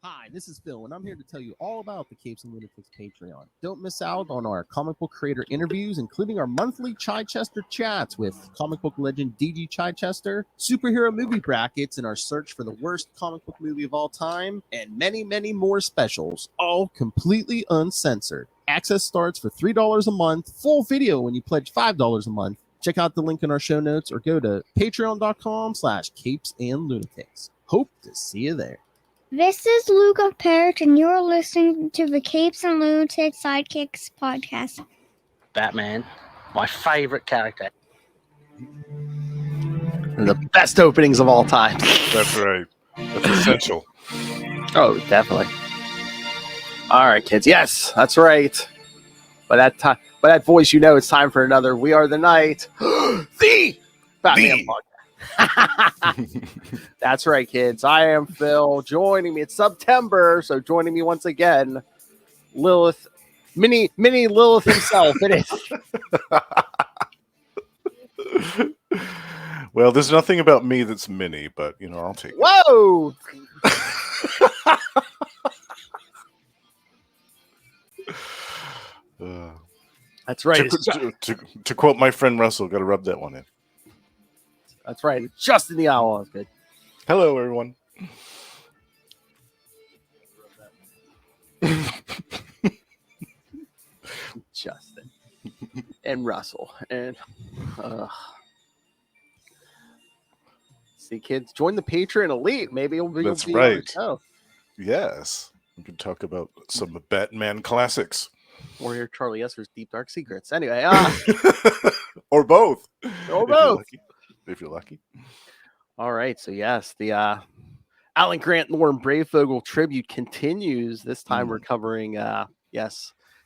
Hi, this is Phil, and I'm here to tell you all about the Capes and Lunatics Patreon. Don't miss out on our comic book creator interviews, including our monthly Chichester chats with comic book legend DG Chichester, superhero movie brackets in our search for the worst comic book movie of all time, and many, many more specials, all completely uncensored. Access starts for $3 a month, full video when you pledge $5 a month. Check out the link in our show notes or go to patreon.com/capesandlunatics. Hope to see you there. This is Luke of Perich, and you're listening to the Capes and Lunatics Sidekicks podcast. Batman, my favorite character. And the best openings of all time. That's right. That's essential. Oh, definitely. All right, kids. Yes, that's right. By that voice, you know it's time for another We Are the Night. The Batman podcast. That's right, kids. I am Phil. Joining me, it's Sub-tember, so joining me once again, Lilith, mini Lilith himself. It is. Well, there's nothing about me that's mini, but I'll take it. Whoa! That's right. To quote my friend Russell, got to rub that one in. That's right. It's just in the owl. That's good. Hello, everyone. Justin and Russell and see, kids, join the Patreon elite. Maybe you'll be. That's right. Oh, yes, we can talk about some Batman classics. Warrior Charlie Esser's Deep Dark Secrets. Anyway, or both. Or both. If you're lucky. All right. So yes, the Alan Grant Norm Breyfogle tribute continues. This time we're covering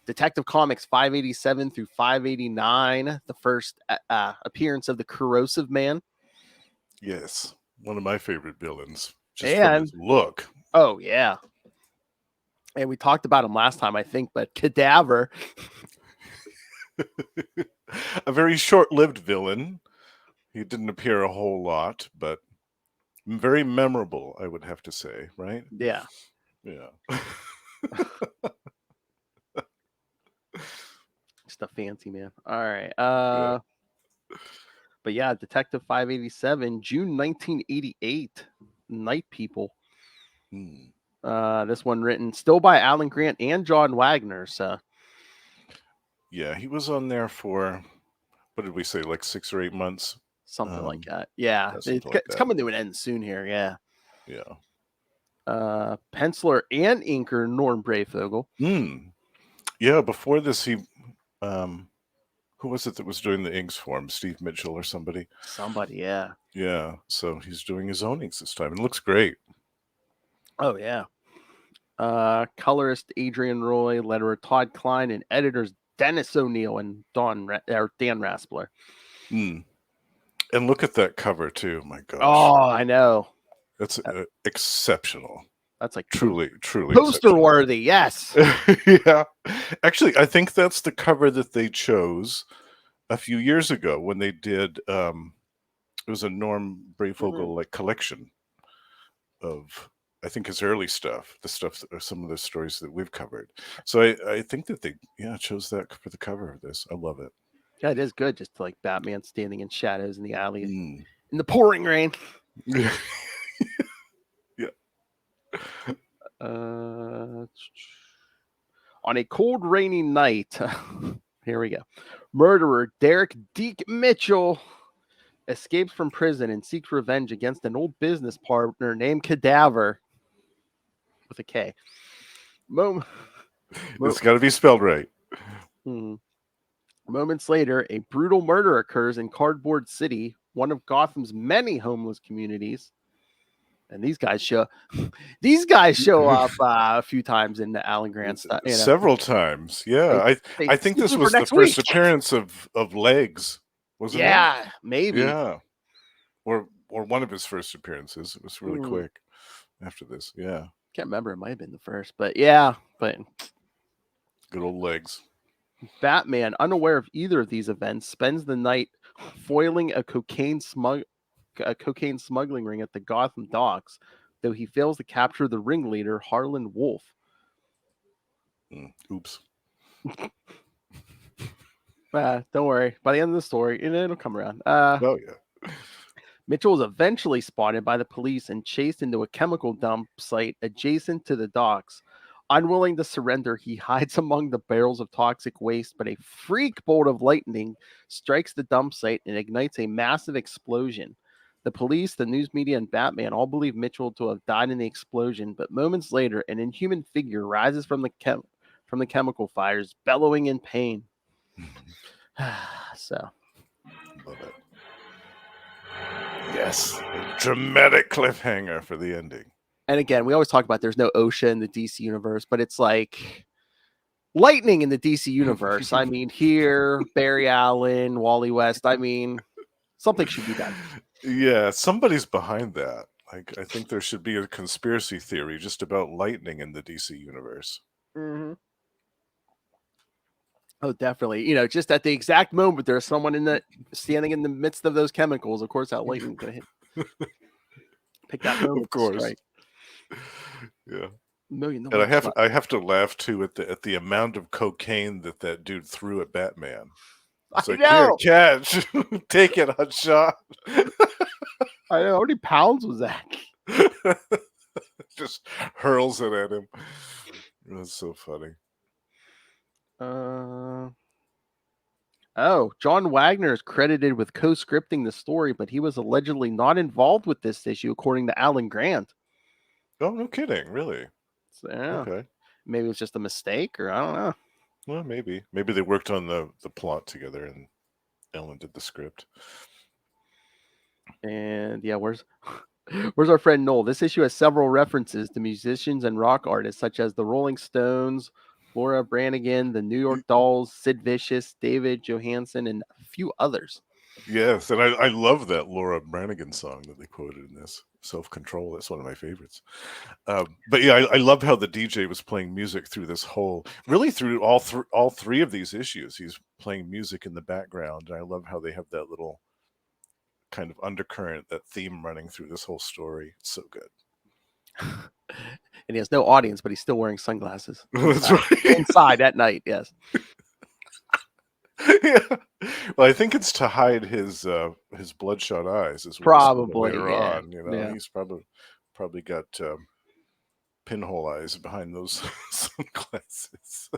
Detective Comics 587 through 589, the first appearance of the Corrosive Man. Yes, one of my favorite villains. Just and from his look. Oh yeah. And we talked about him last time, I think, but Kadaver. A very short-lived villain. He didn't appear a whole lot, but very memorable, I would have to say, right? Yeah. Yeah. Just a fancy man. All right. But yeah, Detective 587, June 1988, Night People. This one written still by Alan Grant and John Wagner. So yeah, he was on there for, what did we say, like 6 or 8 months? Something like that. Yeah. It's coming to an end soon here. Yeah. Yeah. Penciler and inker Norm Breyfogle. Yeah, before this, he, who was it that was doing the inks for him? Steve Mitchell or somebody? Somebody, yeah. Yeah, so he's doing his own inks this time. It looks great. Oh, yeah. Colorist Adrian Roy, letterer Todd Klein, and editors Dennis O'Neill and Dan Raspler. And look at that cover too. My gosh. Oh, I know. That's exceptional. That's like truly poster worthy. Yes. Yeah. Actually, I think that's the cover that they chose a few years ago when they did. It was a Norm Breyfogle like collection of, I think, his early stuff, some of the stories that we've covered. So I think that they chose that for the cover of this. I love it. Yeah, it is good. Just like Batman standing in shadows in the alley in the pouring rain. Yeah. On a cold, rainy night, here we go. Murderer Derek Deke Mitchell escapes from prison and seeks revenge against an old business partner named Kadaver with a K. It's got to be spelled right. Moments later, a brutal murder occurs in Cardboard City, one of Gotham's many homeless communities. And these guys show up a few times in the Alan Grant stuff. Several times, yeah. I think this was the first appearance of Legs, wasn't it? Yeah, maybe. Yeah, or one of his first appearances. It was really quick after this. Yeah, can't remember. It might have been the first, but yeah, but good old Legs. Batman, unaware of either of these events, spends the night foiling a cocaine smuggling ring at the Gotham docks. though he fails to capture the ringleader, Harlan Wolf. Oops. Don't worry. By the end of the story, it'll come around. Oh, yeah. Mitchell is eventually spotted by the police and chased into a chemical dump site adjacent to the docks. Unwilling to surrender, he hides among the barrels of toxic waste, but a freak bolt of lightning strikes the dump site and ignites a massive explosion. The police, the news media, and Batman all believe Mitchell to have died in the explosion, but moments later, an inhuman figure rises from the chemical fires, bellowing in pain. So, Love it. Yes, a dramatic cliffhanger for the ending. and again, we always talk about there's no OSHA in the DC universe, but it's like lightning in the DC universe. I mean, here, Barry Allen, Wally West. I mean, something should be done. Yeah, somebody's behind that. Like, I think there should be a conspiracy theory just about lightning in the DC universe. Mm-hmm. Oh, definitely. Just at the exact moment, there's someone standing in the midst of those chemicals. Of course, that lightning's gonna hit. Pick that moment. Of course. Strike. Yeah. Million. And I have to laugh too at the amount of cocaine that dude threw at Batman. It's like, here, catch, take it, hot shot. I know. How many pounds was that? Just hurls it at him. That's so funny. John Wagner is credited with co-scripting the story, but he was allegedly not involved with this issue, according to Alan Grant. Oh, no kidding, really? So, yeah. Okay. Maybe it was just a mistake, or I don't know. Well, maybe they worked on the plot together, and Ellen did the script. And yeah, where's our friend Noel? This issue has several references to musicians and rock artists such as the Rolling Stones, Laura Branigan, the New York Dolls, Sid Vicious, David Johansen, and a few others. Yes, and I love that Laura Branigan song that they quoted in this, Self-Control. That's one of my favorites. But yeah, I love how the DJ was playing music through this really through all three of these issues. He's playing music in the background, and I love how they have that little kind of undercurrent, that theme running through this whole story. It's so good. And he has no audience, but he's still wearing sunglasses. That's right. Inside at night, yes. Yeah. Well, I think it's to hide his bloodshot eyes as well. Probably, Later yeah. on, Yeah. He's probably got pinhole eyes behind those sunglasses.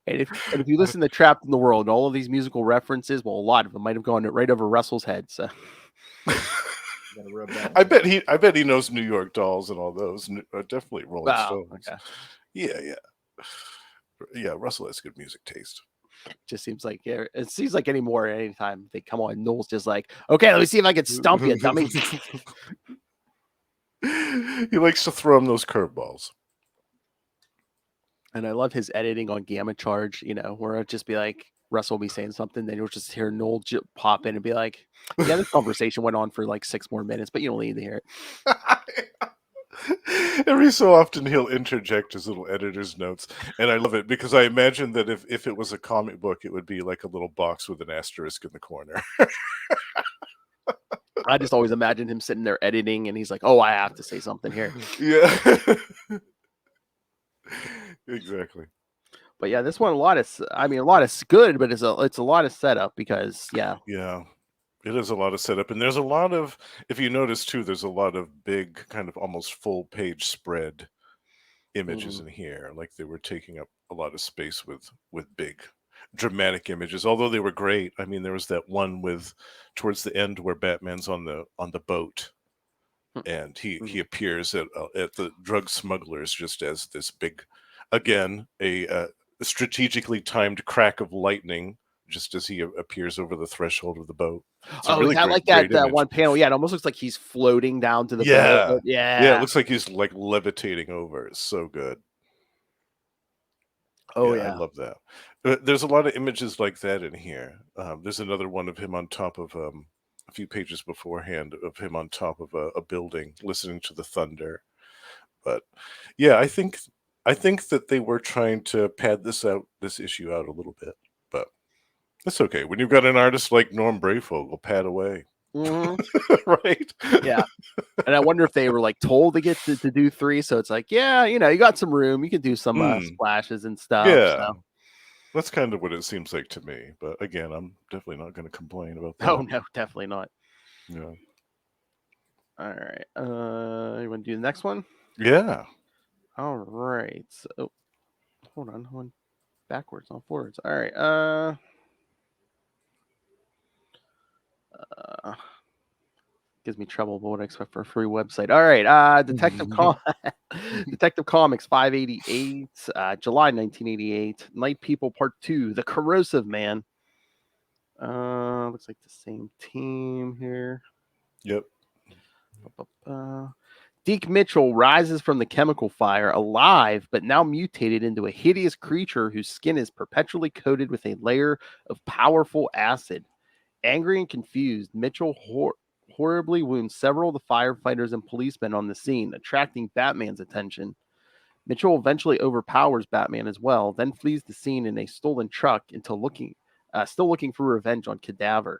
And if you listen to Trapped in the World, all of these musical references, well, a lot of them might have gone right over Russell's head. So I bet he knows New York Dolls and all those. Definitely Rolling Stones. Okay. Yeah. Russell has good music taste. Just seems like it seems like anytime they come on, Noel's just like, okay, let me see if I can stump you, dummy. He likes to throw him those curveballs. And I love his editing on Gamma Charge, where it'd just be like, Russell will be saying something, then you'll just hear Noel pop in and be like, yeah, this conversation went on for like 6 more minutes, but you don't need to hear it. Every so often he'll interject his little editor's notes, and I love it because I imagine that if it was a comic book, it would be like a little box with an asterisk in the corner. I just always imagine him sitting there editing, and he's like, "Oh, I have to say something here." Yeah, exactly. But yeah, this one a lot of good, but it's a lot of setup because yeah. It is a lot of setup, and there's a lot of, if you notice too, there's a lot of big kind of almost full page spread images in here. Like they were taking up a lot of space with big dramatic images, although they were great. I mean, there was that one towards the end where Batman's on the boat, and he appears at the drug smugglers just as this big, again, a strategically timed crack of lightning just as he appears over the threshold of the boat. It's really like that one panel. Yeah, it almost looks like he's floating down to the boat. Yeah, it looks like he's like levitating over. It's so good. Oh I love that. There's a lot of images like that in here. There's another one of him on top of a few pages beforehand of him on top of a building listening to the thunder. But yeah, I think that they were trying to pad this issue out a little bit, but it's okay. When you've got an artist like Norm Breyfogle, pad away. Mhm. Right? Yeah. And I wonder if they were like told to get to do 3. So it's like, yeah, you got some room. You can do some splashes and stuff. Yeah. So. That's kind of what it seems like to me. But again, I'm definitely not going to complain about that. Oh, no, definitely not. Yeah. All right. You want to do the next one? Yeah. All right. So, hold on. Backwards, not forwards. All right. Gives me trouble, but what I expect for a free website. All right. Detective Comics 588, July 1988. Night People Part 2, The Corrosive Man. Looks like the same team here. Yep. Deke Mitchell rises from the chemical fire alive, but now mutated into a hideous creature whose skin is perpetually coated with a layer of powerful acid. Angry and confused, Mitchell horribly wounds several of the firefighters and policemen on the scene, attracting Batman's attention. Mitchell eventually overpowers Batman as well, then flees the scene in a stolen truck until still looking for revenge on Kadaver.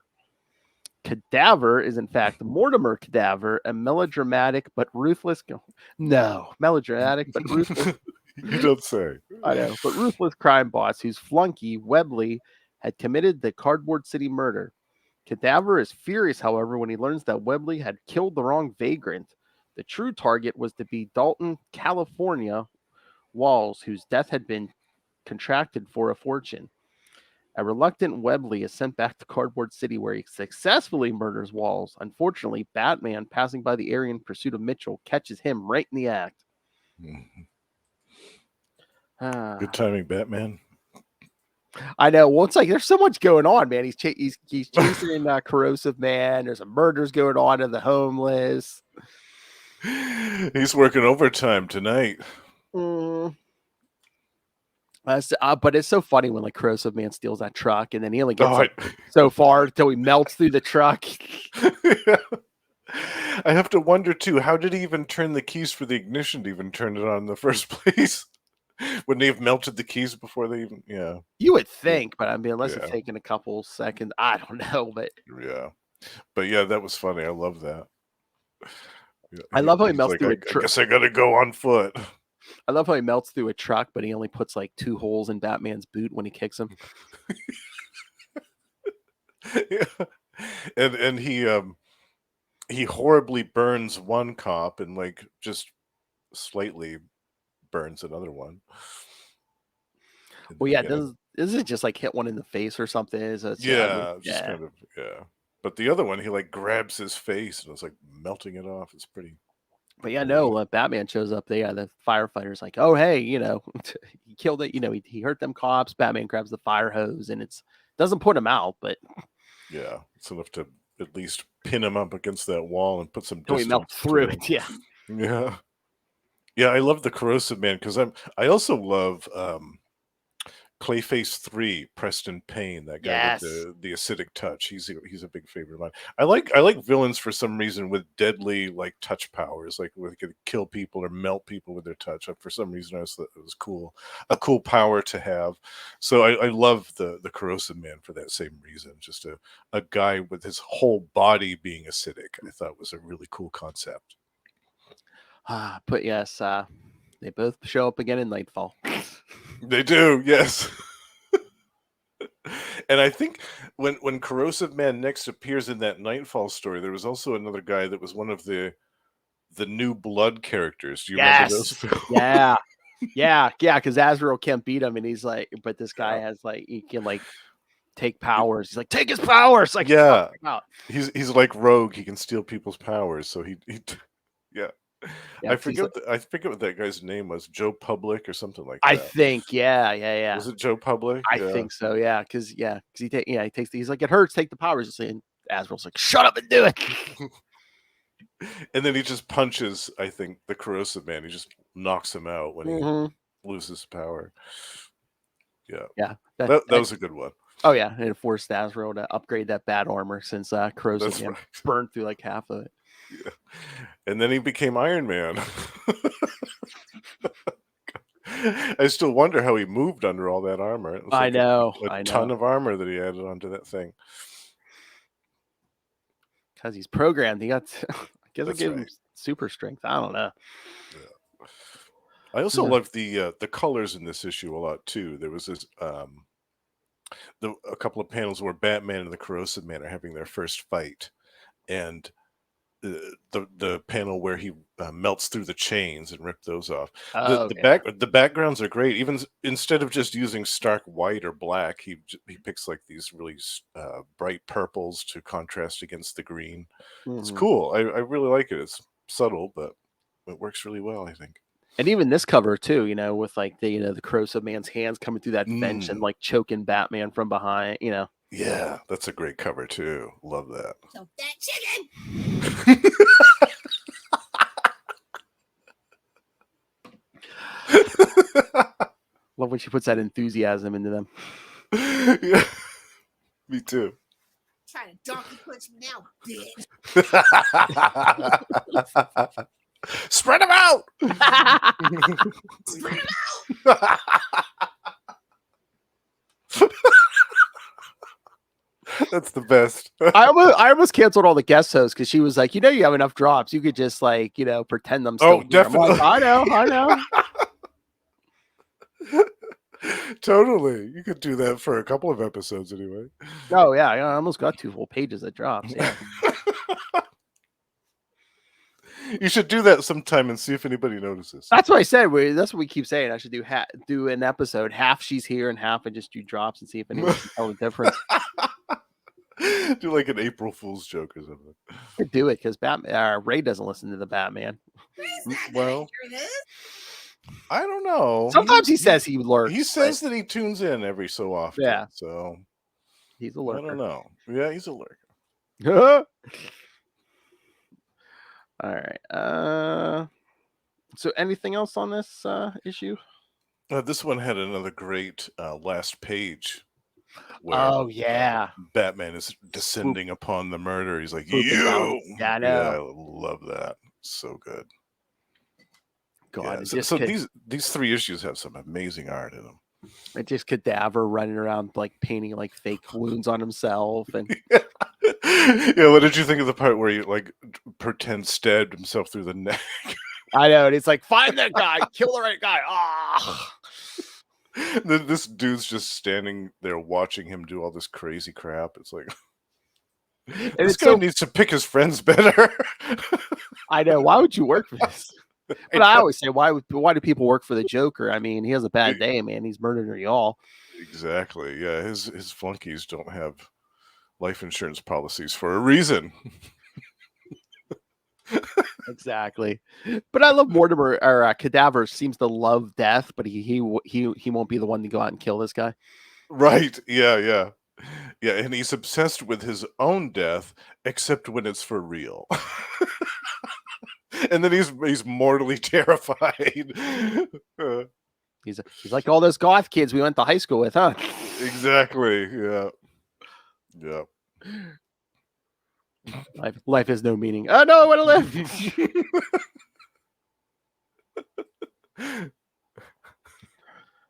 Kadaver is in fact Mortimer Kadaver, a melodramatic but ruthless. Melodramatic but ruthless. You don't say. I know, but ruthless crime boss whose flunky Webley had committed the Cardboard City murder. Kadaver is furious, however, when he learns that Webley had killed the wrong vagrant. The true target was to be Dalton, California, Walls, whose death had been contracted for a fortune. A reluctant Webley is sent back to Cardboard City, where he successfully murders Walls. Unfortunately, Batman, passing by the area in pursuit of Mitchell, catches him right in the act. Good timing, Batman. I know. Well, it's like there's so much going on, man. He's chasing Corrosive Man. There's some murders going on to the homeless. He's working overtime tonight. But it's so funny when like Corrosive Man steals that truck, and then he only gets Oh, so far until he melts through the truck. Yeah. I have to wonder too, how did he even turn the keys for the ignition to even turn it on in the first place? Wouldn't he have melted the keys before they even? Yeah, You would think, but I mean, unless Yeah. it's taking a couple seconds, I don't know. But yeah, but yeah, that was funny. I love that. Yeah, I love how he he's melts like, through I a truck. guess I gotta go on foot. I love how he melts through a truck, but he only puts like 2 holes in Batman's boot when he kicks him. Yeah. And he horribly burns one cop and like just slightly burns another one. Well, yeah, does it just like hit one in the face or something? So it's, just kind of, yeah. But the other one, he like grabs his face and it's like melting it off. It's pretty. But yeah, no, Batman shows up there. The firefighter's like, oh, hey, he killed it. He hurt them cops. Batman grabs the fire hose and doesn't put him out, but yeah, it's enough to at least pin him up against that wall and put some he distance melts through between it. Yeah. them. Yeah. I love the Corrosive Man because I also love Clayface 3, Preston Payne, that guy with the acidic touch. He's a big favorite of mine. I like villains for some reason with deadly like touch powers, like where they could kill people or melt people with their touch. For some reason, I thought it was cool, a cool power to have. So I love the Corrosive Man for that same reason. Just a guy with his whole body being acidic. I thought was a really cool concept. But yes, they both show up again in Nightfall. They do, yes. And I think when Corrosive Man next appears in that Nightfall story, there was also another guy that was one of the New Blood characters. Do you remember those? Yeah, because Azrael can't beat him, and he's like, but this guy has like, he can like take powers. He's like, take his powers. Like, yeah, he's like Rogue. He can steal people's powers. So he yeah. I forget what that guy's name was. Joe Public or something like that. I think, yeah. Was it Joe Public? I think so, yeah. Because he takes. He's like, it hurts. Take the powers. And Azrael's like, shut up and do it. And then he just punches, I think, the Corrosive Man. He just knocks him out when he loses power. Yeah. That was a good one. Oh yeah, and it forced Azrael to upgrade that bat armor since Corrosive Man burned through like half of it. Yeah. And then he became Iron Man. I still wonder how he moved under all that armor. It was like a ton of armor that he added onto that thing. because he's programmed. He got, I guess it That's gave him right. super strength. I don't know. I also Yeah. love the colors in this issue a lot too. There was this a couple of panels where Batman and the Corrosive Man are having their first fight, and the panel where he melts through the chains and rip those off. Oh, The backgrounds are great. Even instead of just using stark white or black, he picks like these really bright purples to contrast against the green. It's cool. I really like it. It's subtle, but it works really well, I think. And even this cover too, you know, with like the Corrosive Man's hands coming through that bench and like choking Batman from behind, you know. Yeah, that's a great cover too. Love that. So that chicken. Love when she puts that enthusiasm into them. Yeah, me too. Trying to donkey punch me now, bitch. Spread them out. Spread it out. That's the best. I almost canceled all the guest hosts because she was like, you know, you have enough drops. You could just like, you know, pretend I'm still here. Definitely. I'm like, I know. Totally. You could do that for a couple of episodes anyway. Oh yeah, I almost got 2 full pages of drops. Yeah. You should do that sometime and see if anybody notices. That's what I said. That's what we keep saying. I should do an episode. Half she's here and half I just do drops and see if anyone can tell the difference. Do like an April Fool's joke or something. Could do it because Ray doesn't listen to the Batman. Well, I don't know. Sometimes he says he lurks. He says that he tunes in every so often. Yeah. So He's a lurker. I don't know. Yeah, he's a lurker. All right. So anything else on this issue? This one had another great last page. Where, Oh yeah. Batman is descending upon the murder. He's like, Swooping down. you. Yeah, I know. Yeah, I love that. So good. God, Yeah. So these 3 issues have some amazing art in them. It just Kadaver running around like painting like fake wounds on himself and Yeah, what did you think of the part where he like pretend stabbed himself through the neck? I know, and it's like, find that guy, kill the right guy. Ah. This dude's just standing there watching him do all this crazy crap. It's like, this guy needs to pick his friends better. I know. Why would you work for this? But I always say, why do people work for the Joker? I mean, he has a bad day, man. He's murdering y'all. Exactly. Yeah, his flunkies don't have life insurance policies for a reason. Exactly. But I love Mortimer or Kadaver seems to love death, but he won't be the one to go out and kill this guy. Right. Yeah. And he's obsessed with his own death, except when it's for real. And then he's mortally terrified. He's like all those goth kids we went to high school with, huh? Exactly. Yeah. Life has no meaning. Oh no, I want to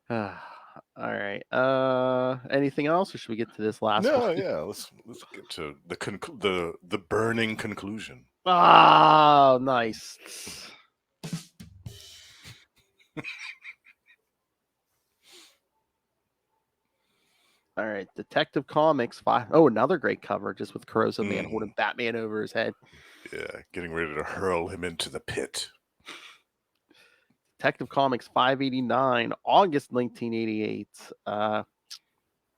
live. All right. Anything else, or should we get to this last one? Yeah. Let's get to the burning conclusion. Oh, nice. All right, Detective Comics 5. Oh, another great cover, just with Corrosive Man holding Batman over his head. Yeah, getting ready to hurl him into the pit. Detective Comics 589, August 1988.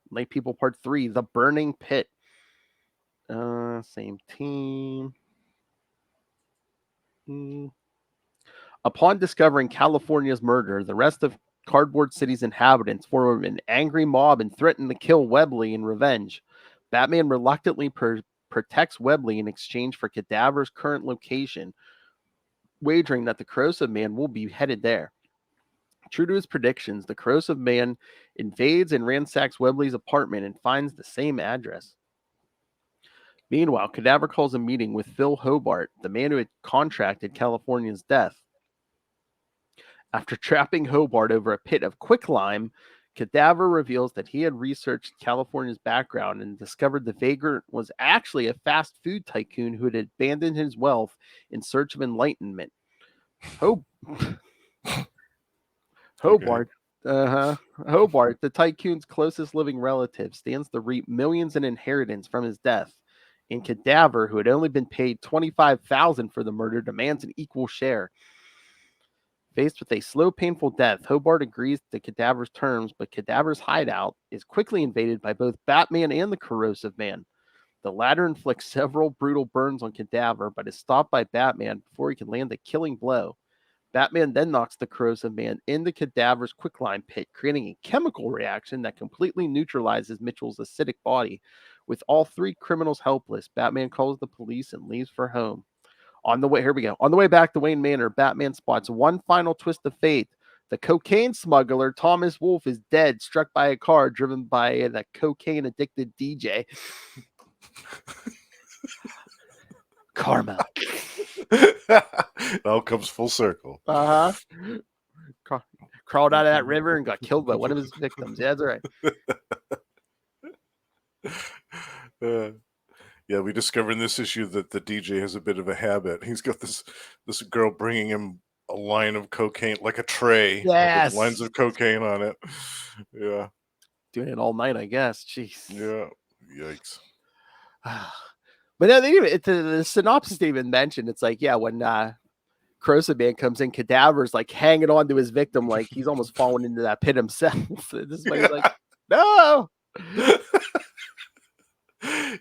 Night People Part 3, The Burning Pit. Same team. Upon discovering California's murder, the rest of Cardboard City's inhabitants form an angry mob and threaten to kill Webley in revenge. Batman reluctantly protects Webley in exchange for Kadaver's current location, wagering that the Corrosive Man will be headed there. True to his predictions, the Corrosive Man invades and ransacks Webley's apartment and finds the same address. Meanwhile, Kadaver calls a meeting with Phil Hobart, the man who had contracted California's death. After trapping Hobart over a pit of quicklime, Kadaver reveals that he had researched California's background and discovered the vagrant was actually a fast food tycoon who had abandoned his wealth in search of enlightenment. Hobart, Hobart, the tycoon's closest living relative, stands to reap millions in inheritance from his death. And Kadaver, who had only been paid $25,000 for the murder, demands an equal share. Faced with a slow, painful death, Hobart agrees to Kadaver's terms, but Kadaver's hideout is quickly invaded by both Batman and the Corrosive Man. The latter inflicts several brutal burns on Kadaver, but is stopped by Batman before he can land a killing blow. Batman then knocks the Corrosive Man into Kadaver's quicklime pit, creating a chemical reaction that completely neutralizes Mitchell's acidic body. With all three criminals helpless, Batman calls the police and leaves for home. On the way back to Wayne Manor, Batman spots one final twist of fate. The cocaine smuggler, Thomas Wolfe, is dead, struck by a car driven by the cocaine-addicted DJ. Karma. It all comes full circle. Crawled out of that river and got killed by one of his victims. Yeah, that's right. Yeah, we discover in this issue that the DJ has a bit of a habit. He's got this girl bringing him a line of cocaine, like a tray Yes. with lines of cocaine on it. Yeah. Doing it all night, I guess. Jeez. Yeah. Yikes. But no, the synopsis didn't even mention. It's like, yeah, when Corrosive Man comes in, Kadaver's like hanging on to his victim, like he's almost falling into that pit himself. This is why he's like, no.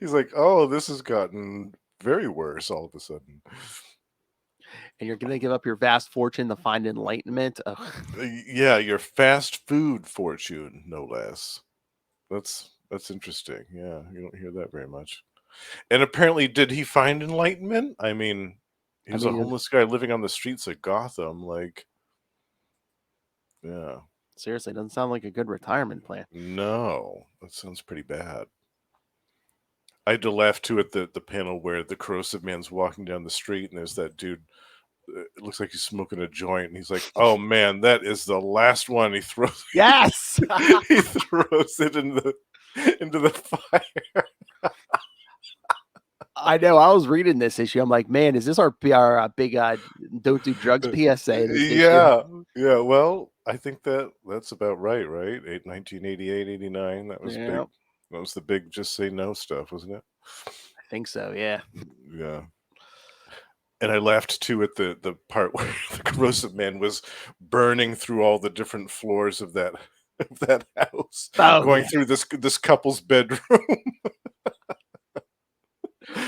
He's like, oh, this has gotten very worse all of a sudden. And you're going to give up your vast fortune to find enlightenment? Ugh. Yeah, your fast food fortune, no less. That's interesting. Yeah, you don't hear that very much. And apparently, did he find enlightenment? I mean, he was a homeless guy living on the streets of Gotham. Like, yeah. Seriously, doesn't sound like a good retirement plan. No, that sounds pretty bad. I had to laugh too at the panel where the Corrosive Man's walking down the street and there's that dude. It looks like he's smoking a joint, and he's like, "Oh man, that is the last one." He throws. Yes, he throws it into the fire. I know. I was reading this issue. I'm like, man, is this our big don't do drugs PSA? Yeah. Well, I think that's about right. 1988, 89. That was big. That was the big just say no stuff, wasn't it? I think so. Yeah. Yeah. And I laughed too at the part where the Corrosive Man was burning through all the different floors of that house, going through this couple's bedroom.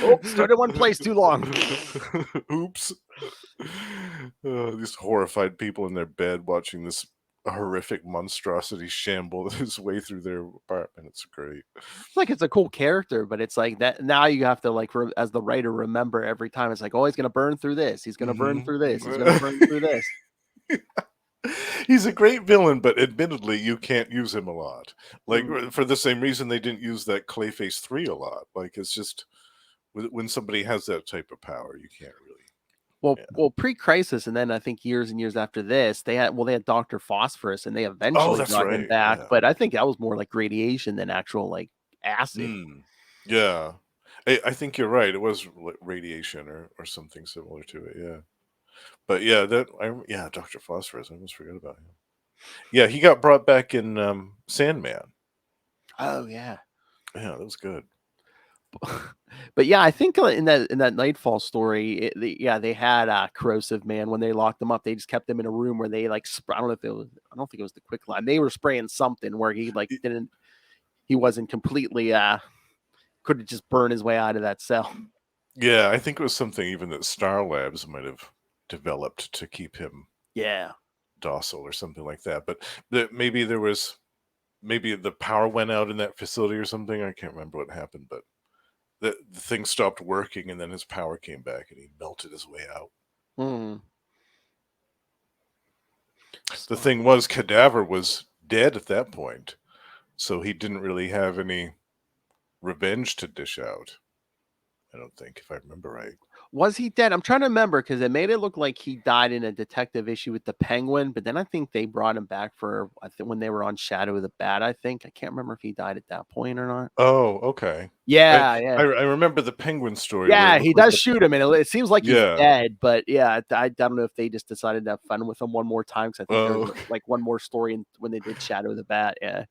Oh, started one place too long. Oops. These horrified people in their bed watching this horrific monstrosity shamble his way through their apartment. It's great. It's like it's a cool character, but it's like that now you have to like as the writer remember every time. It's like, oh, he's gonna burn through this. He's gonna burn through this. He's gonna burn through this. He's a great villain, but admittedly, you can't use him a lot. Like for the same reason they didn't use that Clayface 3 a lot. Like it's just when somebody has that type of power, you can't really. Well, pre-Crisis, and then I think years and years after this, they had Dr. Phosphorus, and they eventually got him back. Yeah. But I think that was more like radiation than actual like acid. Yeah, I think you're right. It was radiation or something similar to it. Yeah, but yeah, Dr. Phosphorus. I almost forgot about him. Yeah, he got brought back in Sandman. Oh yeah, that was good. But yeah, I think in that Nightfall story, they had Corrosive Man when they locked him up. They just kept him in a room where they like I don't think it was the quicklime. They were spraying something where he like he wasn't completely couldn't just burn his way out of that cell. Yeah, I think it was something even that Star Labs might have developed to keep him docile or something like that. But maybe the power went out in that facility or something. I can't remember what happened, but the thing stopped working and then his power came back and he melted his way out. The thing was, Kadaver was dead at that point, so he didn't really have any revenge to dish out. I don't think, if I remember right. Was he dead? I'm trying to remember because it made it look like he died in a detective issue with the Penguin, but then I think they brought him back for when they were on Shadow of the Bat. I can't remember if he died at that point or not. Oh, okay. Yeah, I remember the Penguin story. Where yeah. it He looked like does shoot him, and it seems like he's Yeah. dead. But yeah, I don't know if they just decided to have fun with him one more time because I think there Oh. was like one more story when they did Shadow of the Bat. Yeah.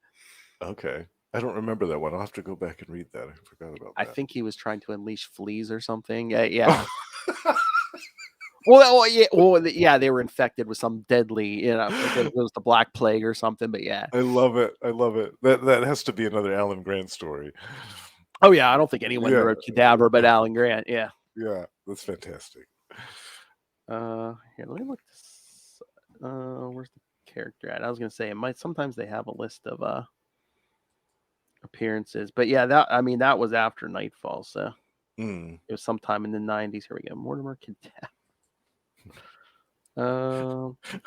Okay. I don't remember that one. I'll have to go back and read that. I forgot about that. I think he was trying to unleash fleas or something. Yeah. Yeah, they were infected with some deadly, it was the Black Plague or something, but yeah. I love it. That has to be another Alan Grant story. Oh yeah, I don't think anyone Yeah. wrote Cadaver but Alan Grant. Yeah. Yeah, that's fantastic. Here, let me look this. Where's the character at? I was gonna say sometimes they have a list of appearances, but yeah, that was after Nightfall, so it was sometime in the 90s. Here we go, Mortimer Cadaver.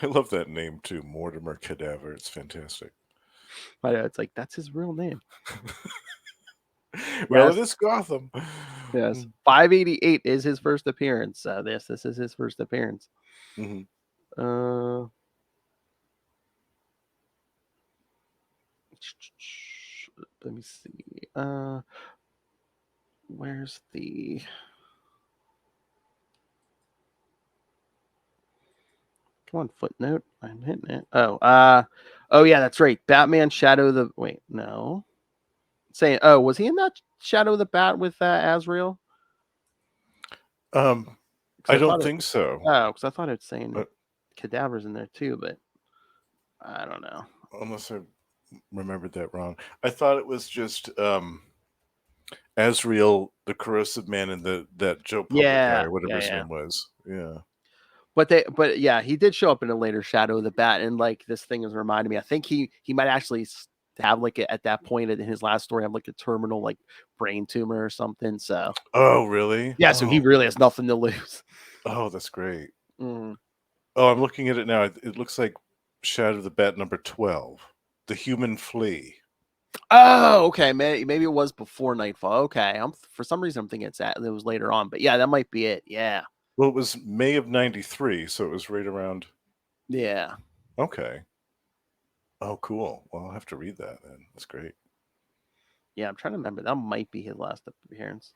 I love that name too, Mortimer Cadaver. It's fantastic. I know, it's like that's his real name. Well, it is Gotham. Yes, 588 is his first appearance. This is his first appearance. Mm-hmm. Let me see. Where's the? Come on, footnote. I'm hitting it. Oh yeah, that's right. Batman Shadow the. Wait, no. Saying, was he in that Shadow of the Bat with Azrael? I don't think so. Oh, because I thought it was saying Cadaver's in there too, but I don't know. Unless I remembered that wrong. I thought it was just Azrael, the Corrosive Man, and that Joe Public guy, or whatever his name was. Yeah. But yeah, he did show up in a later Shadow of the Bat, and like this thing is reminding me. I think he might actually have like at that point in his last story have like a terminal like brain tumor or something. So. Oh really? Yeah. So he really has nothing to lose. Oh, that's great. Mm. Oh, I'm looking at it now. It looks like Shadow of the Bat number 12, the Human Flea. Oh, okay. Maybe it was before Nightfall. Okay. For some reason I'm thinking it was later on, but yeah, that might be it. Yeah. Well, it was May of '93, so it was right around. Yeah. Okay. Oh, cool. Well, I'll have to read that then. That's great. Yeah, I'm trying to remember. That might be his last appearance.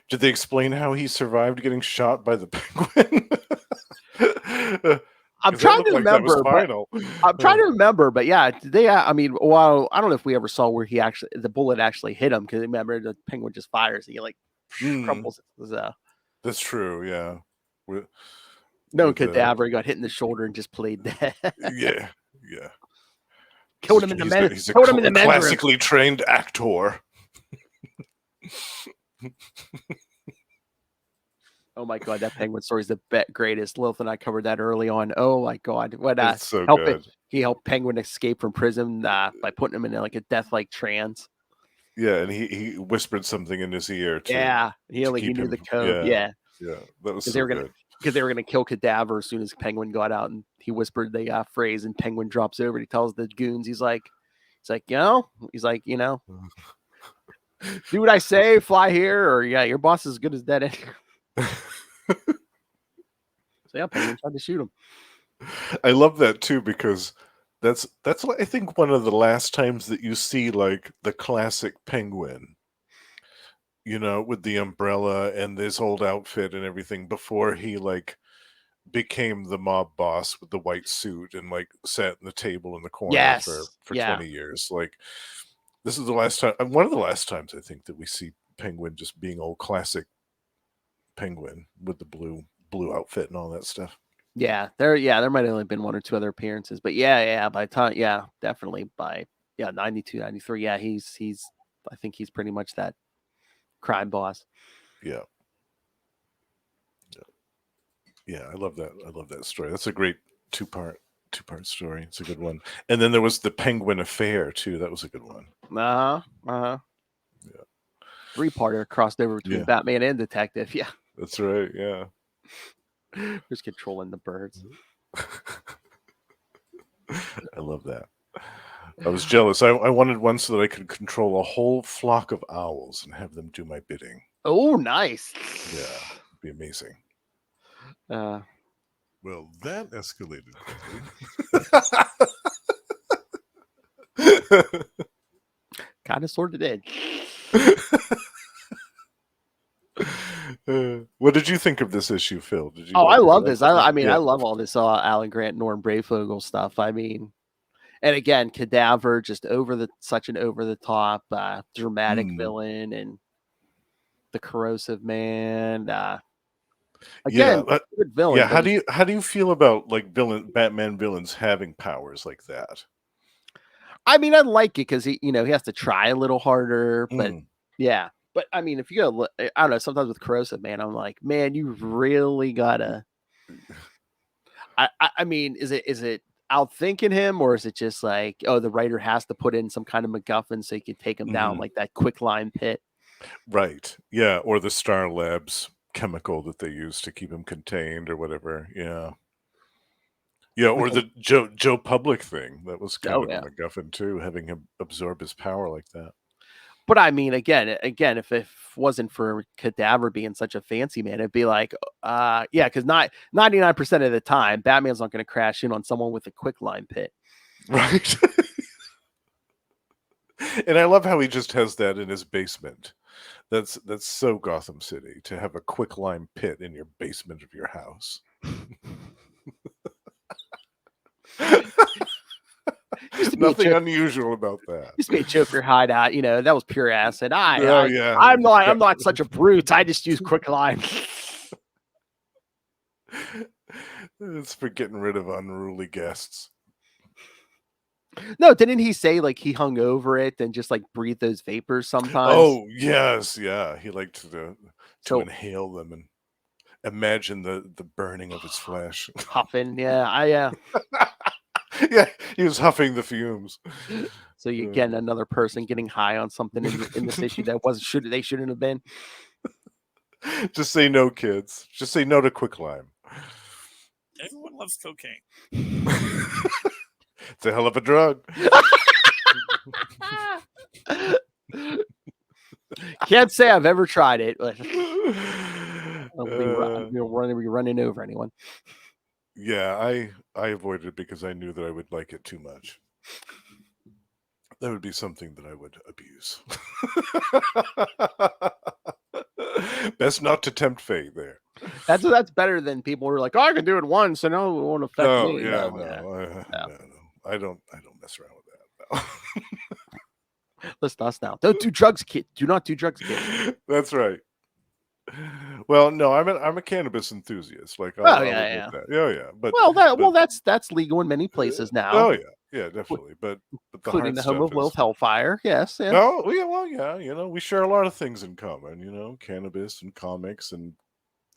Did they explain how he survived getting shot by the Penguin? I'm trying to remember. But yeah, I mean, well, I don't know if we ever saw where the bullet actually hit him because remember the Penguin just fires. He like crumples. That's true. Yeah. Cadaver got hit in the shoulder and just played dead. Yeah. Killed him in the men's. He's a classically trained actor. Oh my god, that Penguin story is the greatest. Lilith and I covered that early on. Oh my god, what so good. He helped Penguin escape from prison by putting him in like a death-like trance. Yeah, and he whispered something in his ear too. Yeah, he knew the code. Yeah, that was good. Because they were gonna kill Cadaver as soon as Penguin got out, and he whispered the phrase, and Penguin drops over. And he tells the goons, he's like, do what I say, fly here, or yeah, your boss is as good as dead. So yeah, Penguin tried to shoot him. I love that too because that's I think one of the last times that you see like the classic Penguin, with the umbrella and this old outfit and everything before he like became the mob boss with the white suit and like sat in the table in the corner for 20 years. Like this is the last time, one of the last times I think that we see Penguin just being old classic Penguin with the blue outfit and all that stuff. Yeah, there might have only been one or two other appearances, but by the time, definitely by 92, 93, he's I think he's pretty much that crime boss. Yeah, I love that story. That's a great two-part story. It's a good one. And then there was the Penguin Affair too. That was a good one. Yeah, 3-parter crossed over between Batman and Detective. Yeah, that's right. Yeah. Just controlling the birds. I love that. I was jealous. I wanted one so that I could control a whole flock of owls and have them do my bidding. Oh, nice. Yeah, be amazing. Uh, Well, that escalated quickly. kind of sort of did. What did you think of this issue, Phil? Did you? Oh, like I it? love this. I mean, Yeah. I love all this Alan Grant, Norm Breyfogle stuff. I mean, and again, Kadaver, just such an over the top, dramatic villain, and the Corrosive Man. Again, good villain. Yeah. How do you feel about like Batman villains having powers like that? I mean, I like it because he has to try a little harder, but yeah. But I mean, if you go, I don't know. Sometimes with Corrosive Man, I'm like, man, you really gotta. I mean, is it outthinking him, or is it just like, oh, the writer has to put in some kind of MacGuffin so you can take him down, like that quicklime pit? Right. Yeah. Or the Star Labs chemical that they use to keep him contained, or whatever. Yeah. Yeah. Or the Joe Public thing that was kind of a MacGuffin too, having him absorb his power like that. But I mean, again, if it wasn't for Kadaver being such a fancy man, it'd be like, yeah, because 99% of the time, Batman's not going to crash in on someone with a quicklime pit. Right. And I love how he just has that in his basement. That's so Gotham City, to have a quicklime pit in your basement of your house. Nothing unusual about that. Used to be a Joker hideout, that was pure acid. Yeah. I'm not such a brute. I just use quicklime. It's for getting rid of unruly guests. No, didn't he say like he hung over it and just like breathe those vapors sometimes? Oh yes, yeah. He liked to inhale them and imagine the burning of his flesh. Huffing, yeah. Yeah, he was huffing the fumes. So you get another person getting high on something in this issue that they shouldn't have been. Just say no, kids. Just say no to quicklime. Everyone loves cocaine. It's a hell of a drug. Can't say I've ever tried it. I'll be running over anyone. Yeah, I avoided it because I knew that I would like it too much. That would be something that I would abuse. Best not to tempt fate there. That's better than people who are like, oh, I can do it once, and it won't affect me. No. I don't mess around with that. No. Listen to us now. Don't do drugs, kid. Do not do drugs, kid. That's right. Well, no, I'm a cannabis enthusiast. Like, yeah. But that's legal in many places now. Oh yeah, definitely. But including the home of Lilith Hellfire. Yes. Yeah. No, yeah. We share a lot of things in common. Cannabis and comics and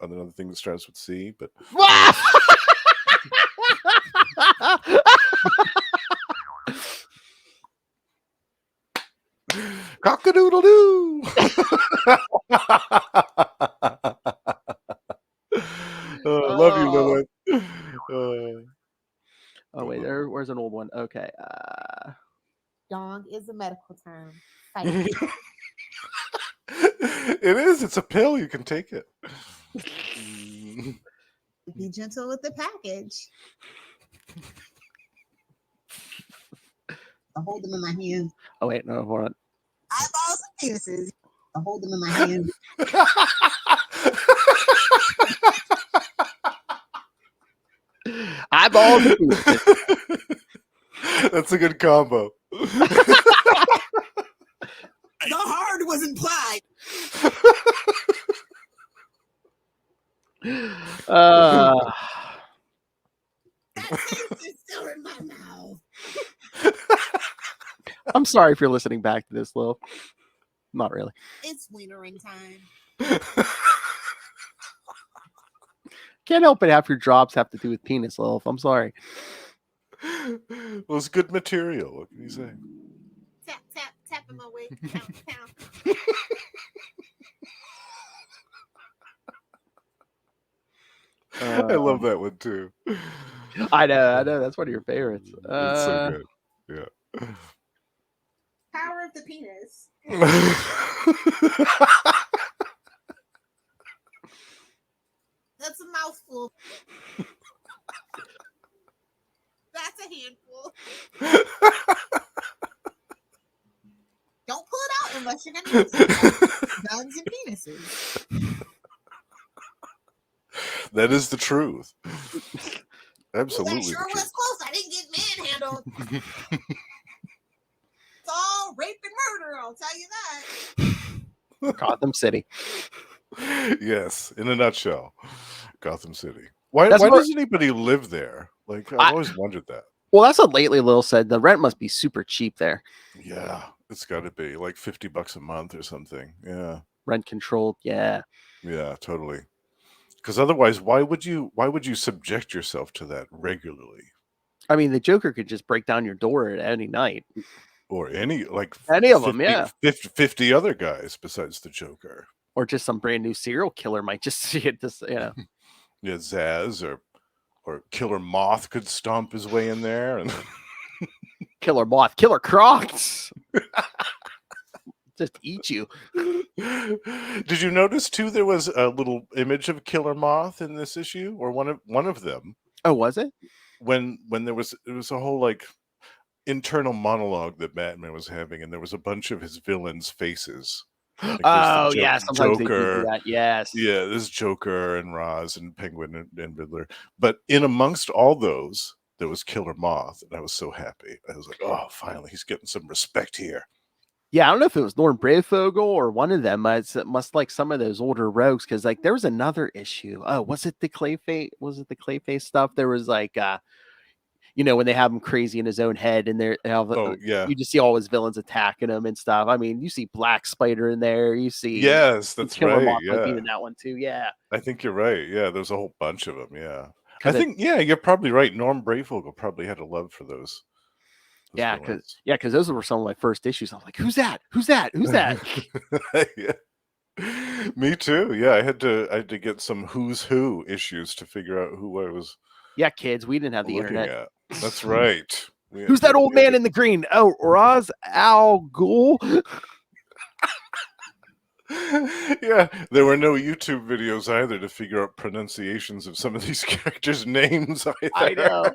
another thing that starts with C. But cock-a-doodle-doo. Love you, Lilith. Oh wait, where's an old one? Okay. Dong is a medical term. It is. It's a pill. You can take it. Be gentle with the package. I hold them in my hand. Oh wait, no, hold on. Eyeballs and penises. I hold them in my hand. Eyeballs and penises. That's a good combo. The hard was implied. It's still in my mouth. I'm sorry if you're listening back to this, Lil. Not really. It's wienering time. Can't help it. Half your drops have to do with penis, Lil. I'm sorry. Well, it's good material. What can you say? Tap in my way. Pound. I love that one too. I know. That's one of your favorites. It's so good. Yeah. Power of the penis. That's a mouthful. That's a handful. Don't pull it out unless you're gonna use it. Guns and penises. That is the truth. Well, Absolutely. that sure the was close. I didn't get manhandled. It's all rape and murder, I'll tell you that. Gotham City. truth. Yes, in a nutshell, Gotham City. Why That's what- does anybody live there? Like, I've always wondered that. Well, that's what lately Lil said. The rent must be super cheap there. Yeah, it's got to be like $50 a month or something. Yeah, Rent controlled. Yeah. yeah, totally. Because otherwise, why would you subject yourself to that regularly? I mean, the Joker could just break down your door at any night. Or any like Any of them, yeah. 50 other guys besides the Joker. Or just some brand new serial killer might just see it. This, Yeah, Zaz or Killer Moth could stomp his way in there, and Killer Moth, Killer Crocs. Just eat you. Did you notice too? There was a little image of Killer Moth in this issue, or one of them. Oh, was it? When it was a whole like internal monologue that Batman was having, and there was a bunch of his villains' faces. Like Oh, yeah. Sometimes they do Joker. that. Yes. Yeah, there's Joker and Roz and Penguin and Riddler. But in amongst all those, there was Killer Moth, and I was so happy. I was like, oh, finally, he's getting some respect here. Yeah, I don't know if it was Norm Breyfogle or one of them. It must like some of those older rogues, because like there was another issue. Oh, was it the Clayface stuff? There was like when they have him crazy in his own head, and you just see all his villains attacking him and stuff. I mean, you see Black Spider in there. You see, Yes, that's Killer right. Moth might Yeah, be in that one too. Yeah, I think you're right. Yeah, there's a whole bunch of them. Yeah, I 'Cause think you're probably right. Norm Breyfogle probably had a love for those. yeah, villains. because those were some of my first issues. I'm like, who's that? Who's that? Who's that? Yeah. Me too. Yeah, I had to get some Who's Who issues to figure out who I was Yeah, kids, we didn't have the looking internet. at. That's right. Who's that old man in the green? Oh, Ra's al Ghul. Yeah, there were no YouTube videos either to figure out pronunciations of some of these characters' names either. I know.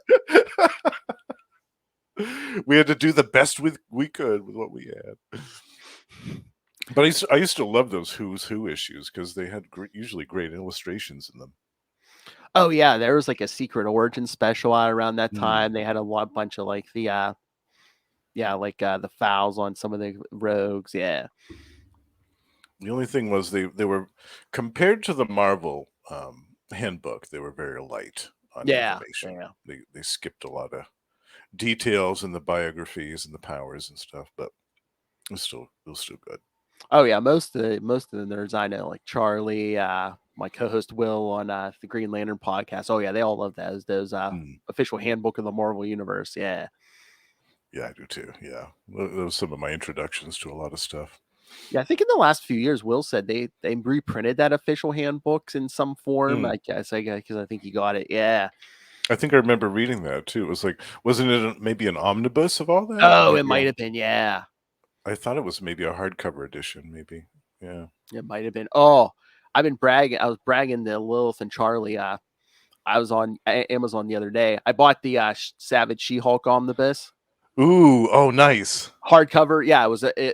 We had to do the best we could with what we had. But I used to love those Who's Who issues because they had usually great illustrations in them. Oh yeah, there was like a secret origin special out around that time. They had a bunch of like the the fouls on some of the rogues. Yeah. The only thing was they were, compared to the Marvel handbook, they were very light on information. Yeah. They skipped a lot of details in the biographies and the powers and stuff, but it was still good. Oh yeah, most of the nerds I know, like Charlie, my co-host Will on the Green Lantern podcast. Oh yeah, they all love those official handbook of the Marvel universe. Yeah. Yeah, I do too. Yeah, those some of my introductions to a lot of stuff. Yeah, I think in the last few years, Will said they reprinted that official handbooks in some form. I guess because I think he got it. Yeah. I think I remember reading that too. It was like, wasn't it maybe an omnibus of all that? Oh, it might have been. Yeah. I thought it was maybe a hardcover edition. Maybe. Yeah. It might have been. Oh, I've been bragging. I was bragging to Lilith and Charlie. I was on Amazon the other day. I bought the Savage She-Hulk omnibus. Ooh, oh, nice. Hardcover. Yeah, it was a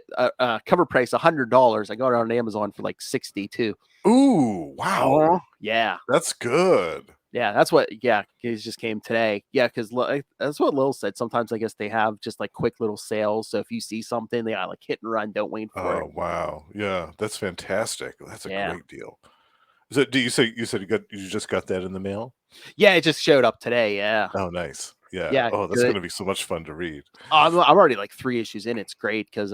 cover price $100. I got it on Amazon for like $62. Ooh, wow. Yeah. That's good. Yeah, that's what. Yeah, it just came today. Yeah, because that's what Lil said. Sometimes I guess they have just like quick little sales. So if you see something, they got like hit and run. Don't wait for it. Oh wow, yeah, that's fantastic. That's a great deal. Is it? You said you just got that in the mail? Yeah, it just showed up today. Yeah. Oh, nice. Yeah. Yeah. Oh, that's going to be so much fun to read. I'm already like 3 issues in. It's great because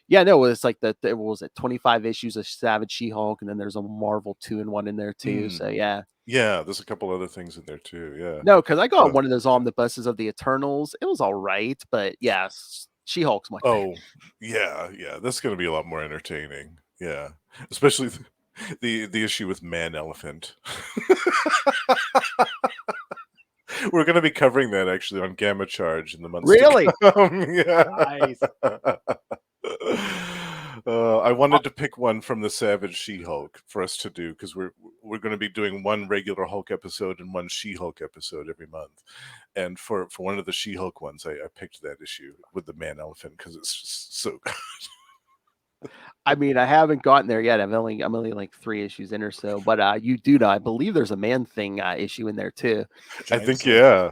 yeah, no, it's like what was it, 25 issues of Savage She-Hulk, and then there's a Marvel 2-in-1 in there too. So yeah. Yeah, there's a couple other things in there too. Yeah. No, because I got one of those omnibuses of the Eternals. It was all right, but yeah, She-Hulk's my favorite. Oh, yeah. That's going to be a lot more entertaining. Yeah, especially the issue with Man Elephant. We're going to be covering that actually on Gamma Charge in the months to come. Yeah. Nice. I wanted to pick one from the Savage She-Hulk for us to do because we're going to be doing one regular Hulk episode and one She-Hulk episode every month. And for one of the She-Hulk ones, I picked that issue with the man elephant because it's just so good. I mean, I haven't gotten there yet. I'm only like 3 issues in or so. But you do know, I believe there's a Man Thing issue in there too. I think, yeah.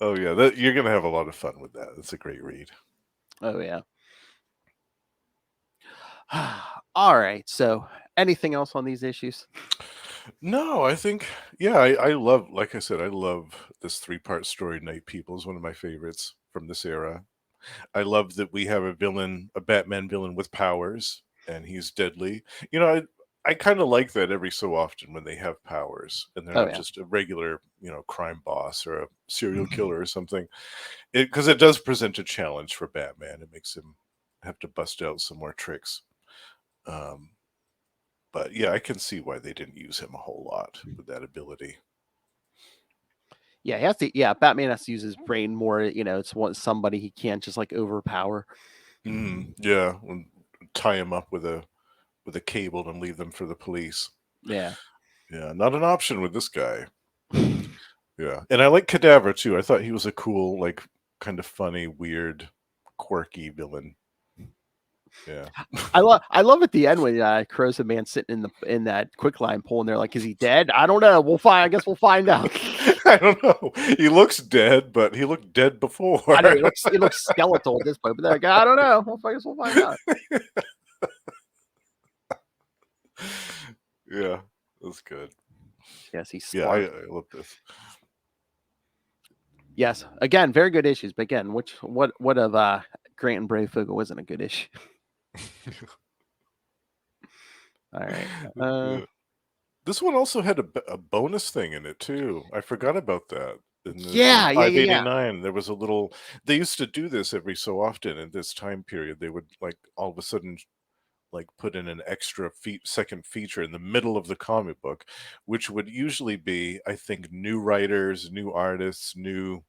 Oh yeah, you're gonna have a lot of fun with that. It's a great read. Oh yeah. All right. So, anything else on these issues? No, I think I love, like I said, I love this 3-part story. Night People is one of my favorites from this era. I love that we have a Batman villain with powers, and he's deadly. I kind of like that every so often when they have powers and they're not just a regular, crime boss or a serial killer or something. Because it does present a challenge for Batman. It makes him have to bust out some more tricks. But yeah, I can see why they didn't use him a whole lot with that ability. Yeah, he has to. Yeah, Batman has to use his brain more. It's somebody he can't just like overpower. Yeah, tie him up with a cable and leave them for the police. Yeah, not an option with this guy. Yeah, and I like Kadaver too. I thought he was a cool, like, kind of funny, weird, quirky villain. Yeah, I love at the end when Corrosive Man sitting in that quicklime pole, and they're like, "Is he dead? I don't know. We'll find. I guess we'll find out." I don't know. He looks dead, but he looked dead before. I know he looks skeletal at this point, but they're like, "I don't know. I guess we'll find out." Yeah, that's good. Yes, he's smart. smart. I love this. Yes, again, very good issues. But again, what of Grant and Breyfogle wasn't a good issue. All right. This one also had a bonus thing in it too. I forgot about that. In 589, there was a little. They used to do this every so often in this time period. They would, like, all of a sudden, like, put in an extra second feature in the middle of the comic book, which would usually be, I think, new writers, new artists, new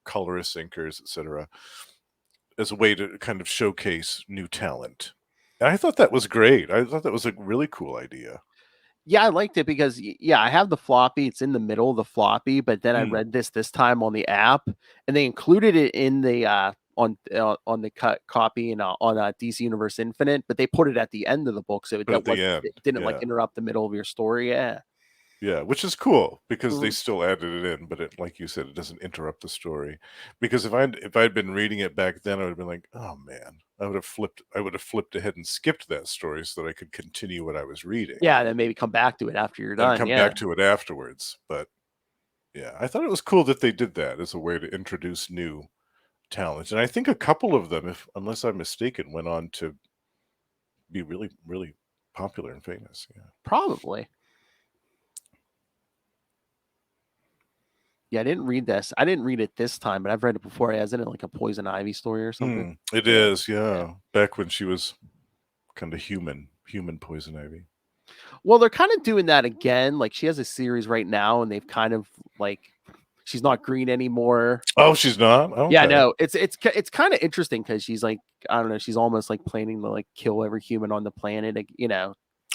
colorists, inkers, etc., as a way to kind of showcase new talent. And I thought that was great. I thought that was a really cool idea. Yeah, I liked it because I have the floppy. It's in the middle of the floppy, but then I read this time on the app, and they included it in the on the copy and on DC Universe Infinite, but they put it at the end of the book, so it didn't like interrupt the middle of your story. Yeah, which is cool because they still added it in, but it, like you said, it doesn't interrupt the story. Because if I'd been reading it back then, I would have been like, oh man, I would have flipped ahead and skipped that story so that I could continue what I was reading. Yeah, and then maybe come back to it after you're done. Come back to it afterwards. But yeah, I thought it was cool that they did that as a way to introduce new talents. And I think a couple of them, unless I'm mistaken, went on to be really, really popular and famous. Yeah. Probably. Yeah, I didn't read this. I didn't read it this time, but I've read it before. Isn't it like a Poison Ivy story or something? It is, yeah. Back when she was kind of human Poison Ivy. Well, they're kind of doing that again. Like, she has a series right now, and they've kind of, like, she's not green anymore. Oh, she's not? Okay. Yeah, no. It's kind of interesting because she's like, I don't know, she's almost like planning to like kill every human on the planet,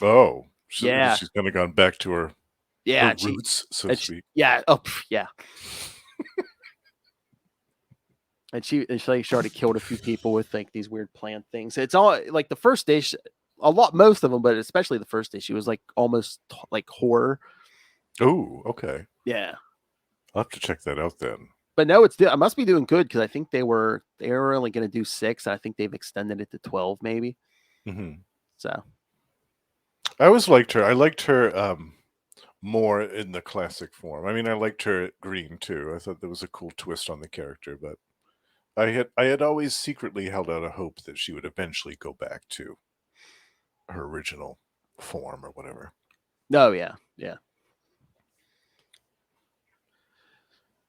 Oh, she's kind of gone back to her roots, so to speak. Yeah. And she like started killed a few people with like these weird plant things. It's all like the first issue, most of them, but especially the first issue was like almost like horror. Oh, okay. Yeah, I'll have to check that out then. But no, I must be doing good because I think they were only going to do 6. And I think they've extended it to 12, maybe. So I always liked her. I liked her more in the classic form. I mean, I liked her green too. I thought there was a cool twist on the character, but I had always secretly held out a hope that she would eventually go back to her original form or whatever. Oh yeah.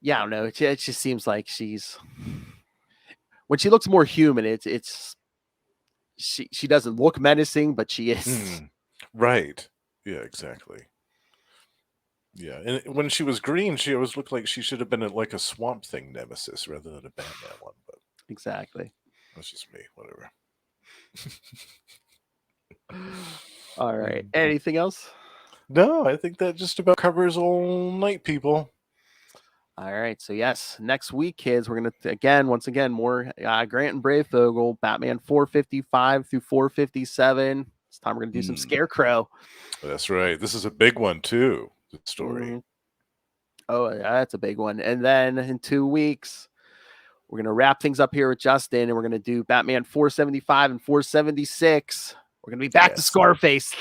Yeah, I don't know. It just seems like when she looks more human, she doesn't look menacing, but she is. Right. Yeah, exactly. Yeah, and when she was green, she always looked like she should have been like a Swamp Thing nemesis rather than a Batman one. But exactly. That's just me. Whatever. All right. Anything else? No, I think that just about covers all night, people. All right. So yes, next week, kids, we're gonna once again, more Grant and Breyfogle, Batman 455 through 457. This time we're gonna do some Scarecrow. That's right. This is a big one too. The story. Mhm. Oh, yeah, that's a big one. And then in 2 weeks, we're gonna wrap things up here with Justin, and we're gonna do Batman 475 and 476. We're gonna be back to Scarface.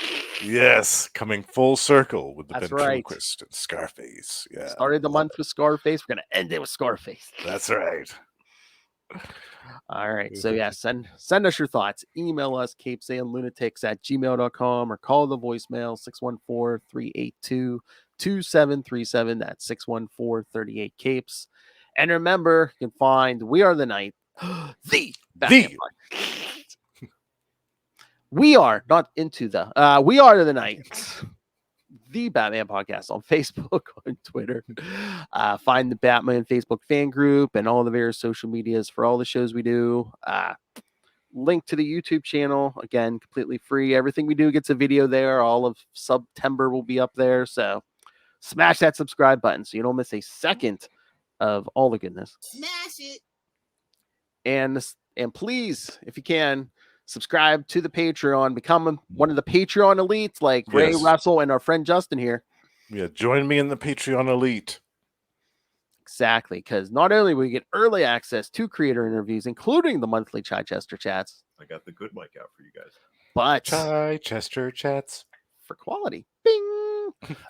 Yes, coming full circle with the That's right. ventriloquist and Scarface. Yeah, Started the month with Scarface. We're gonna end it with Scarface. That's right. All right. So yeah, send us your thoughts. Email us CapesandLunatics@gmail.com or call the voicemail 614-382-2737. That's 614-38-CAPES. And remember, you can find We Are the Night, the Batman podcast. We are not into the We Are the Night, the Batman podcast on Facebook, on Twitter. Find the Batman Facebook fan group and all the various social medias for all the shows we do. Link to the YouTube channel, again, completely free. Everything we do gets a video there. All of Sub-tember will be up there. So smash that subscribe button so you don't miss a second of all the goodness. Smash it. And please, if you can, subscribe to the Patreon. Become one of the Patreon elites like Ray, Russell, and our friend Justin here. Yeah, join me in the Patreon elite. Exactly, because not only will you get early access to creator interviews, including the monthly Chichester chats. I got the good mic out for you guys. But Chichester chats for quality. Bing.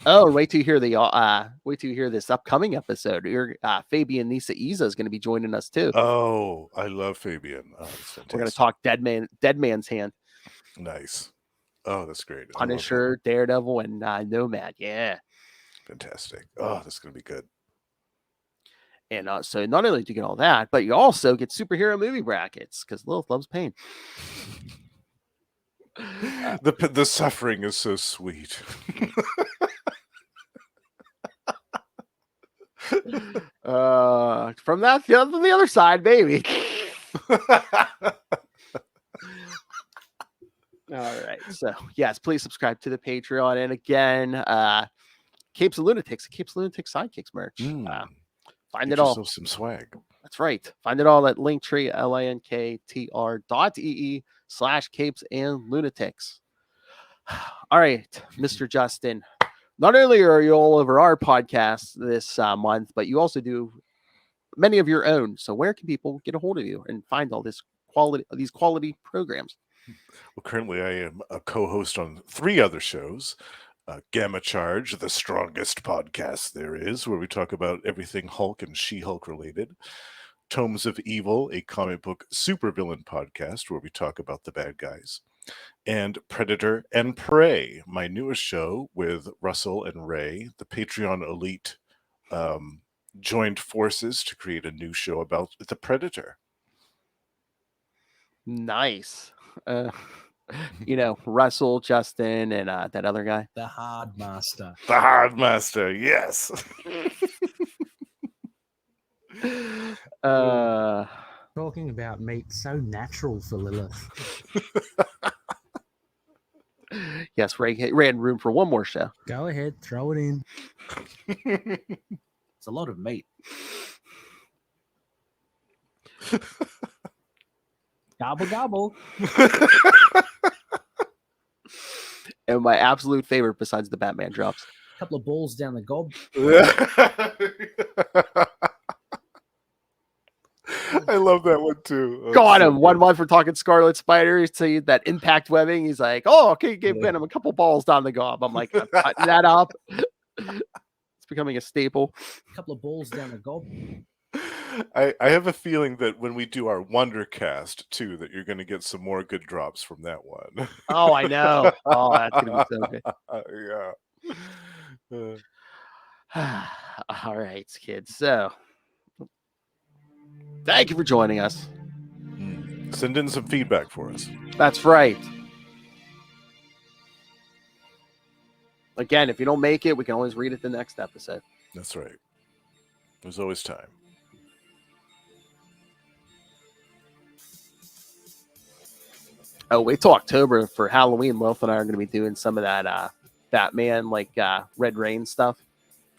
Oh, wait till you hear this upcoming episode. Fabian Nisa Isa is going to be joining us too. Oh, I love Fabian. Oh, we're going to talk Dead Man's Hand. Nice. Oh, that's great. Punisher, Daredevil, and Nomad. Yeah. Fantastic. Oh, that's going to be good. And so not only do you get all that, but you also get superhero movie brackets because Lilith loves pain. The suffering is so sweet. From the other side, baby. All right. So yes, please subscribe to the Patreon. And again, Capes and Lunatics, Capes and Lunatics Sidekicks merch. Find Get it all. yourself some swag. That's right. Find it all at Linktree, linktr.ee/Capes and Lunatics. All right, Mr. Justin. Not only are you all over our podcast this month, but you also do many of your own. So where can people get a hold of you and find all these quality programs? Well, currently I am a co-host on 3 other shows. Gamma Charge, the strongest podcast there is, where we talk about everything Hulk and She-Hulk related. Tomes of Evil, a comic book supervillain podcast where we talk about the bad guys. And Predator and Prey, my newest show with Russell and Ray, the Patreon elite, joined forces to create a new show about the Predator. Nice. Russell, Justin, and that other guy. The Hard Master. The Hard Master, yes. Talking about meat so natural for Lilith. Yes, Ray had room for one more show. Go ahead, throw it in. It's a lot of meat. Gobble, gobble. And my absolute favorite besides the Batman drops. A couple of balls down the gob. I love that one too. Got him. 1 month for talking Scarlet Spider. He's saying that impact webbing. He's like, oh, okay, give Venom a couple balls down the gob. I'm like, I'm cutting that up. It's becoming a staple. A couple of balls down the gob. I have a feeling that when we do our Wondercast too, that you're going to get some more good drops from that one. Oh, I know. Oh, that's going to be so good. Yeah. All right, kids. So, thank you for joining us. Send in some feedback for us. That's right. Again, if you don't make it, we can always read it the next episode. That's right. There's always time. Oh, wait till October for Halloween. Lilith and I are going to be doing some of that Batman, like Red Rain stuff.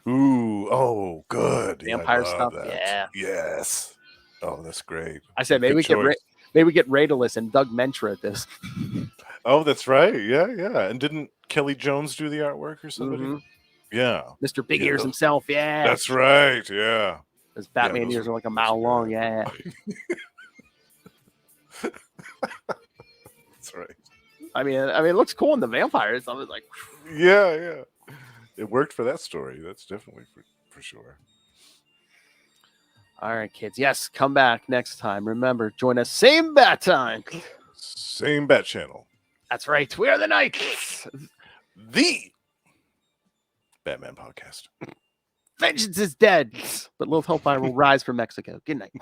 Ooh, oh, good. Vampire I love stuff. that. Yeah. Yes. Oh, that's great. I said Good choice. maybe we get Ray to listen. Doug Mentra at this. Oh, that's right. Yeah, yeah. And didn't Kelly Jones do the artwork or somebody? Mhm. Yeah. Mr. Big Yeah, Ears those- himself. Yeah. That's right. Yeah. His Batman those ears are- are like a those mile are long. good. Yeah. That's right. I mean, it looks cool in the vampires. I was like, Yeah, yeah. It worked for that story. That's definitely for sure. all right, kids. Yes, come back next time. Remember, join us same bat time. Same Bat Channel. That's right. We are the Knights. The Batman Podcast. Vengeance is dead, but Lilith Hellfire will rise from Mexico. Good night.